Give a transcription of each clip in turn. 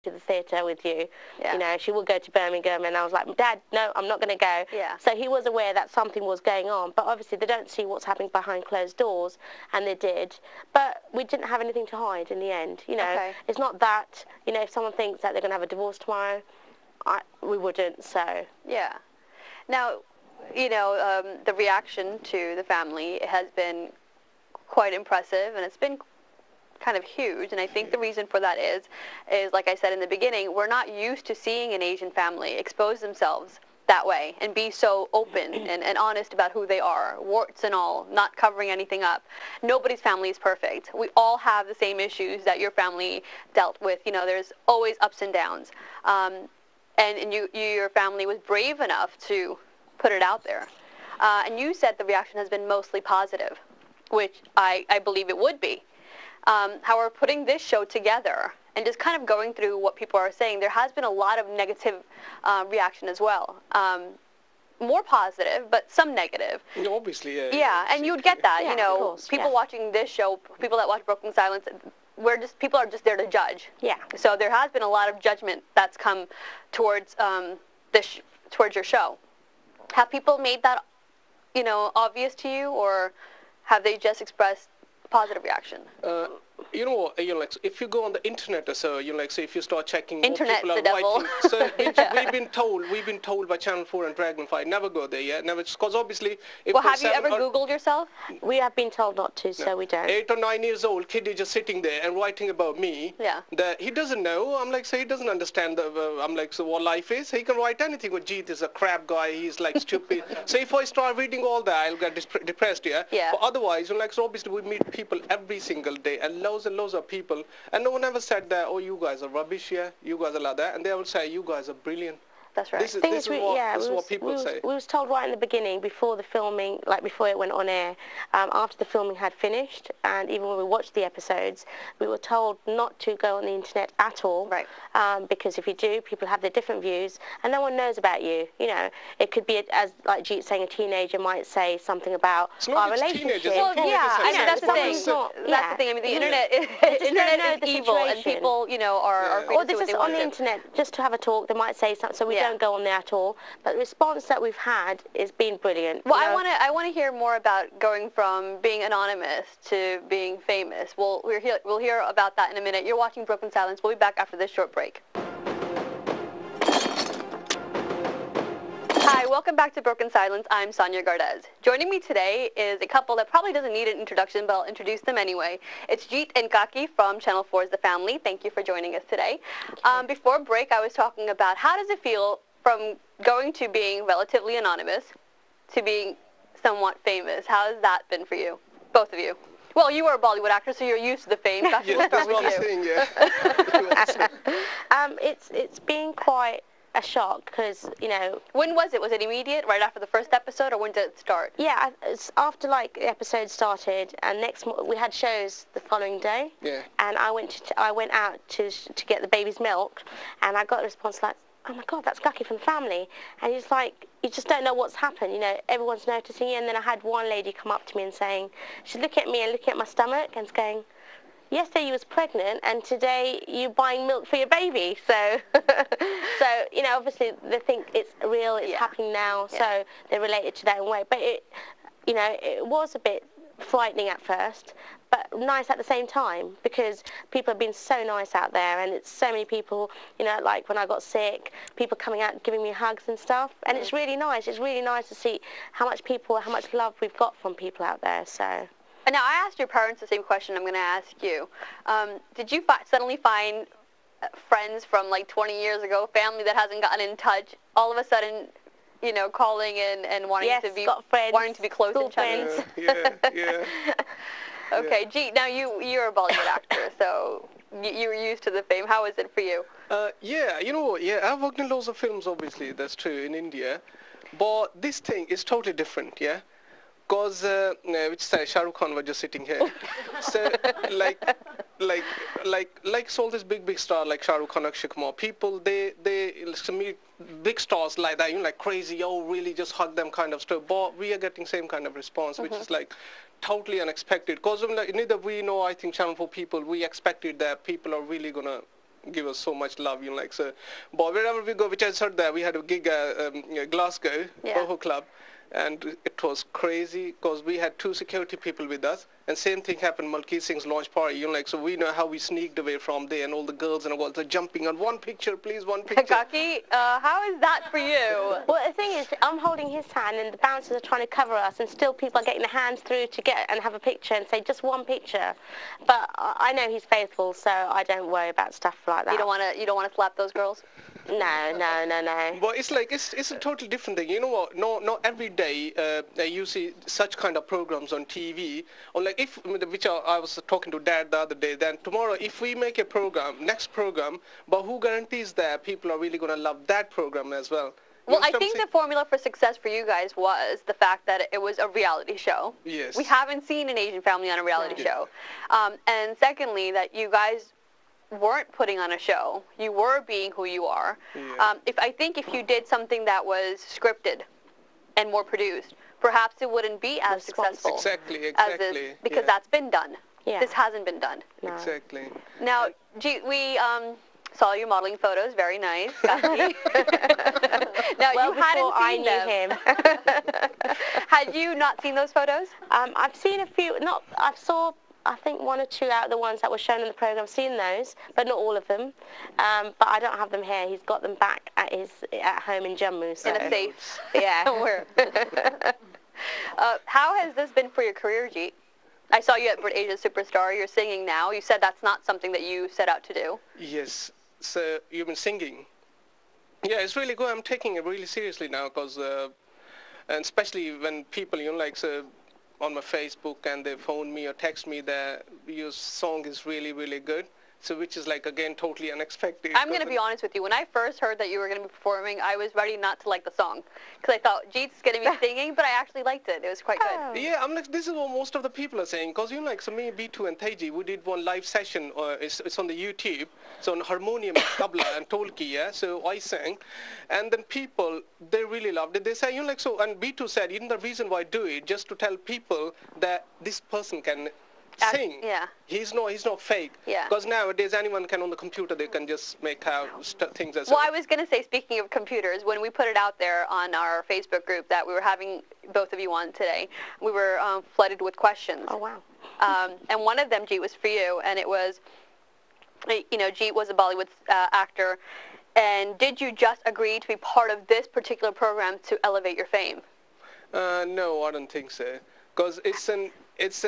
to the theatre with you. Yeah. You know, she would go to Birmingham, and I was like, Dad, no, I'm not going to go. Yeah. So he was aware that something was going on, but obviously they don't see what's happening behind closed doors, and they did. But we didn't have anything to hide in the end. You know, Okay. it's not that, you know, if someone thinks that they're going to have a divorce tomorrow, we wouldn't, so. Yeah. Now, you know, the reaction to the family has been quite impressive, and it's been kind of huge, and I think the reason for that is like I said in the beginning, we're not used to seeing an Asian family expose themselves that way and be so open and honest about who they are, warts and all, not covering anything up. Nobody's family is perfect. We all have the same issues that your family dealt with. You know, there's always ups and downs. And your family was brave enough to put it out there. And you said the reaction has been mostly positive, which I believe it would be. However, putting this show together and just kind of going through what people are saying, there has been a lot of negative reaction as well. More positive, but some negative. Yeah, obviously, yeah. Yeah, and you'd get that, Yeah, you know, of course, people watching this show, people that watch Broken Silence, people are just there to judge. Yeah. So there has been a lot of judgment that's come towards towards your show. Have people made that, you know, obvious to you, or have they just expressed positive reaction? You know, like if you go on the internet, so like, say if you start checking Internet's what people are the devil. writing, so Yeah. we've been told by Channel 4 and Dragonfly, never go there, yeah, never, because obviously. If Well, have you ever Googled yourself? We have been told not to, so we don't. 8 or 9 years old kid is just sitting there and writing about me. Yeah. That he doesn't know. I'm like, so he doesn't understand I'm like, so what life is. He can write anything. Well, Jeet is a crap guy. He's like stupid. So if I start reading all that, I'll get depressed. Yeah. Yeah. But otherwise, like, so obviously we meet people every single day, and loads of people, and no one ever said that. Oh, you guys are rubbish. Yeah. You guys are like that, and they will say you guys are brilliant. That's right. This is what people say. We was told right in the beginning, before the filming, like before it went on air, after the filming had finished, and even when we watched the episodes, we were told not to go on the internet at all. Right. Because if you do, people have their different views, and no one knows about you. You know, it could be, as like Jeet saying, a teenager might say something about our relationship. Well, yeah, I know, that's the thing. That's the thing. I mean, the internet is evil, and people, you know, are free or to do this what is they on want the to. internet just to have a talk. They might say something, so we Yeah. don't go on there at all. But the response that we've had has been brilliant. Well, you know? I want to hear more about going from being anonymous to being famous. We'll hear about that in a minute. You're watching Broken Silence. We'll be back after this short break. Hi, welcome back to Broken Silence. I'm Sanyya Gardez. Joining me today is a couple that probably doesn't need an introduction, but I'll introduce them anyway. It's Jeet and Kaki from Channel 4's The Family. Thank you for joining us today. Before break, I was talking about how does it feel from going to being relatively anonymous to being somewhat famous. How has that been for you, both of you? Well, you were a Bollywood actor, so you're used to the fame. Yeah, that's what I'm saying, yeah. It's been quite a shock because, you know... When was it? Was it immediate, right after the first episode, or when did it start? Yeah, it's after, like, the episode started, and we had shows the following day. Yeah. And I went out to get the baby's milk, and I got a response like, oh my God, that's Kaki from The Family. And it's like, you just don't know what's happened, you know, everyone's noticing you. And then I had one lady come up to me and saying, she's looking at me and looking at my stomach and going, yesterday you was pregnant and today you're buying milk for your baby. So, you know, obviously they think it's real, it's happening now, so they're related to that in a way. But it, you know, it was a bit frightening at first, but nice at the same time, because people have been so nice out there, and it's so many people, you know, like when I got sick, people coming out giving me hugs and stuff, and it's really nice. It's really nice to see how much love we've got from people out there. So. And now, I asked your parents the same question I'm going to ask you. Did you suddenly find friends from like 20 years ago, family that hasn't gotten in touch, all of a sudden, you know, calling in and wanting to be close to each other? Yeah. Okay, Jeet, now you're a Bollywood actor, so you were used to the fame. How is it for you? Yeah, you know, I've worked in loads of films, obviously, that's true, in India. But this thing is totally different, yeah? Because, which say, Shah Rukh Khan was just sitting here. So, like all these big stars like Shah Rukh Khan, Akshay Kumar, people, they meet big stars like that, you know, like crazy, oh, really, just hug them kind of stuff. But we are getting same kind of response, which is like totally unexpected. Because like, neither we nor I think Channel 4 people, we expected that people are really going to give us so much love, like so. But wherever we go, which I said that we had a gig at Glasgow, Boho Club, and it was crazy because we had 2 security people with us, and same thing happened Malkit Singh's launch party, like so we know how we sneaked away from there, and all the girls and all are jumping on one picture, please, one picture. Kaki, how is that for you? Well, the thing is, I'm holding his hand, and the bouncers are trying to cover us, and still people are getting their hands through to get and have a picture and say just one picture. But I know he's faithful, so I don't worry about stuff like that. You don't want to slap those girls? No. But it's like it's a totally different thing. You know what? Not every day you see such kind of programs on TV. Or like which I was talking to Dad the other day. Then tomorrow, if we make a program, next program, but who guarantees that people are really going to love that program as well? Well, I think the formula for success for you guys was the fact that it was a reality show. Yes. We haven't seen an Asian family on a reality show. And secondly, that you guys weren't putting on a show. You were being who you are. Yeah. I think if you did something that was scripted and more produced, perhaps it wouldn't be as successful. Exactly. As this, because that's been done. Yeah. This hasn't been done. No. Exactly. Now, we saw your modeling photos. Very nice. Now, Well, you hadn't before I seen knew them. him. Had you not seen those photos? I've seen a few. I saw, I think, 1 or 2 out of the ones that were shown in the program. I've seen those, but not all of them. But I don't have them here. He's got them back at home in Jammu. So. In a safe. Yeah. Somewhere. How has this been for your career, Jeet? I saw you at Brit Asia Superstar. You're singing now. You said that's not something that you set out to do. Yes. So you've been singing. Yeah, it's really good. I'm taking it really seriously now, because, and especially when people, like, so on my Facebook and they phone me or text me that your song is really, really good. So which is like, again, totally unexpected. I'm going to be honest with you. When I first heard that you were going to be performing, I was ready not to like the song. Because I thought, Jeet's going to be singing, but I actually liked it. It was quite good. Yeah, I'm like, this is what most of the people are saying. Because, like, so me, B2 and Teji, we did one live session. It's on the YouTube. So on harmonium, tabla and tolki, yeah. So I sang. And then people, they really loved it. They say, like, so, and B2 said, the reason why I do it, just to tell people that this person can sing. Yeah. He's not fake. Yeah. Because nowadays anyone can on the computer, they can just make out things as well. I was going to say, speaking of computers, when we put it out there on our Facebook group that we were having both of you on today, we were flooded with questions. Oh, wow. And one of them, Jeet, was for you, and it was, Jeet was a Bollywood actor, and did you just agree to be part of this particular program to elevate your fame? No, I don't think so. Because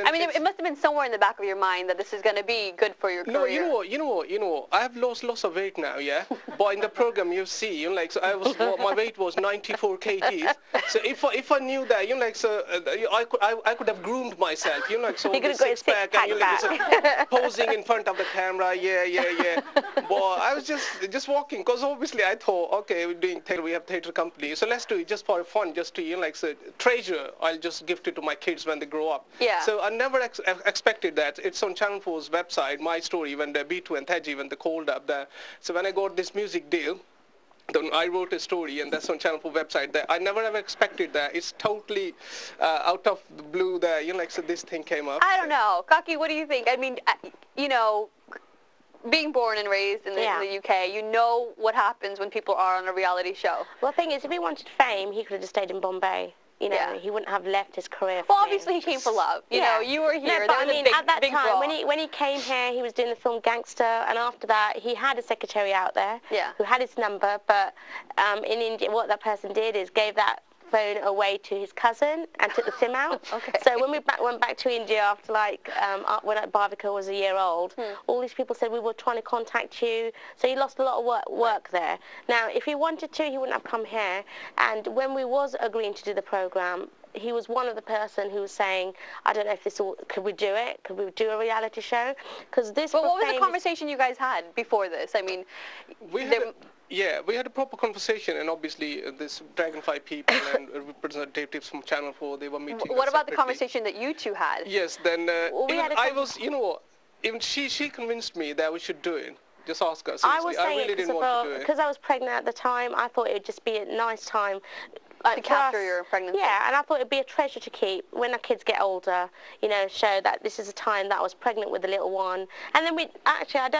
I mean, it must have been somewhere in the back of your mind that this is going to be good for your career. No, you know what? I have lost lots of weight now, yeah. But in the program, you see, like, so my weight was 94 kgs. So if I knew that, like, so I could have groomed myself, like, so the six-pack and like, so posing in front of the camera, yeah. But I was just walking, because obviously I thought, okay, we're doing theater, we have theater company, so let's do it just for fun, just to, like, so treasure. I'll just gift it to my kids when they grow up. Yeah. So I never expected that. It's on Channel 4's website, my story, when the B2 and Teji, when they called up there. So when I got this music deal, then I wrote a story, and that's on Channel 4 website. That I never ever expected that. It's totally out of the blue that, like, so this thing came up. I don't know. Kaki, what do you think? I mean, being born and raised in the UK, you know what happens when people are on a reality show. Well, the thing is, if he wanted fame, he could have just stayed in Bombay. He wouldn't have left his career. Well, obviously he came for love. You know, you were here. No, but I mean, at that time, draw. when he came here, he was doing the film Gangster, and after that, he had a secretary out there who had his number. But in India, what that person did is gave that phone away to his cousin and took the SIM out. Okay. So when we went back to India after, like, when Bhavika was a year old, all these people said, we were trying to contact you. So he lost a lot of work there. Now, if he wanted to, he wouldn't have come here. And when we was agreeing to do the program, he was one of the person who was saying, I don't know if could we do it? Could we do a reality show? Because this. But what was the conversation you guys had before this? I mean, we had a proper conversation, and obviously this Dragonfly people and representatives from Channel 4, they were meeting. What about the conversation that you two had? Yes, then I was, even she convinced me that we should do it. Just ask her. Seriously. I really didn't want to do it. Because I was pregnant at the time, I thought it would just be a nice time to capture your pregnancy. Yeah, and I thought it would be a treasure to keep when our kids get older, show that this is a time that I was pregnant with a little one. And then I don't